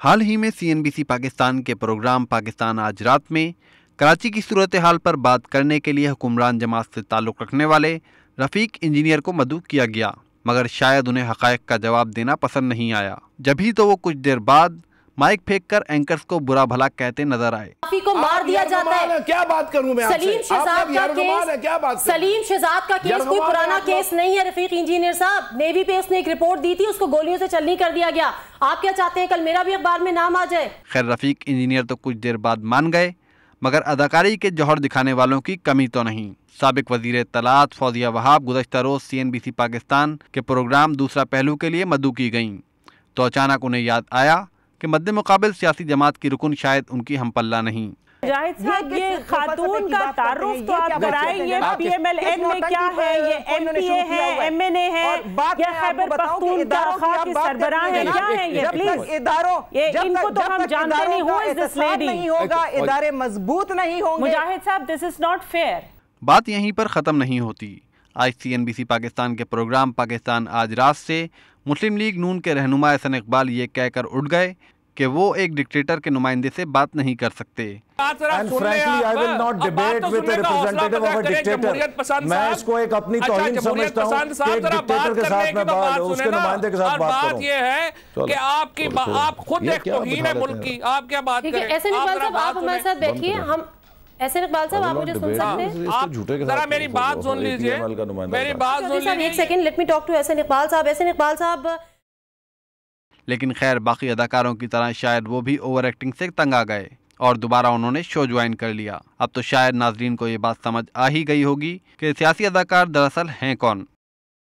حال ہی میں CNBC پاکستان کے پروگرام پاکستان آج رات میں کراچی کی صورتحال پر بات کرنے کے لیے حکمران جماعت سے تعلق رکھنے والے رفیق انجینئر کو مدعو کیا گیا، مگر شاید انہیں حقائق کا جواب دینا پسند نہیں آیا، جبھی تو وہ کچھ دیر بعد مائک پھینک کر اینکرز کو برا بھلا کہتے نظر آئے۔ کو مار دیا جاتا ہے۔ کیا بات کروں میں آپ سے؟ سلیم شہزاد کا کیس کوئی پرانا کیس نہیں ہے رفیق انجینئر صاحب، نیوی پہ اس نے ایک رپورٹ دی تھی، اس کو گولیوں سے چلنی کر دیا گیا۔ آپ کیا چاہتے ہیں کل میرا بھی اخبار میں نام آ جائے؟ خیر رفیق انجینئر تو کچھ دیر بعد مان گئے، مگر اداکاری کے جوہر دکھانے والوں کی کمی تو نہیں۔ سابق وزیر اطلاعات فوزیہ وہاب گزشتہ روز CNBC پاکستان کے پروگرام دوسرا پہلو کے لیے مدعو کی گئیں، تو اچانک انہیں یاد آیا کہ مد مقابل سیاسی جماعت کی رکن شاید ان کی ہم پلہ نہیں۔ مجاہد صاحب یہ خاتون کا تعارف تو آپ کرائیں، یہ PMLN میں کیا ہے، یہ MPA ہے، MNA ہے، یہ خیبر پختونخوا کے سربراہ ہیں، کیا ہیں یہ؟ پلیز ان کو تو ہم جانتے نہیں، ہو از دس لیڈی؟ ادارے مضبوط نہیں ہوں گے۔ مجاہد صاحب دس از ناٹ فیئر۔ بات یہیں پر ختم نہیں ہوتی۔ آج CNBC پاکستان کے پروگرام پاکستان آج رات سے مسلم لیگ نون کے رہنما احسن اقبال یہ کہہ کر اٹھ گئے کہ وہ ایک ڈکٹیٹر کے نمائندے سے بات نہیں کر سکتے۔ And frankly, I will not debate with a representative of a dictator۔ میں اس کو ایک اپنی توہین سمجھتا ہوں کہ ایک ڈکٹیٹر کے ساتھ میں اس کے نمائندے کے ساتھ بات کروں۔ بات یہ ہے کہ آپ خود ایک توہین ہے ملک کی، آپ کیا بات کریں؟ احسن اقبال صاحب آپ ہمارے ساتھ بیٹھیے، ہم احسن اقبال صاحب آپ مجھے سن سکتے ہیں؟ آپ ذرا میری بات سن لیجئے، میری بات سن لیجئے۔ ایک second, let me talk to Ahsan Iqbal Sahib. Ahsan Iqbal صاحب، لیکن خیر باقی اداکاروں کی طرح شاید وہ بھی اوور ایکٹنگ سے تنگ آ گئے اور دوبارہ انہوں نے شو جوائن کر لیا۔ اب تو شاید ناظرین کو یہ بات سمجھ آ ہی گئی ہوگی کہ سیاسی اداکار دراصل ہیں کون۔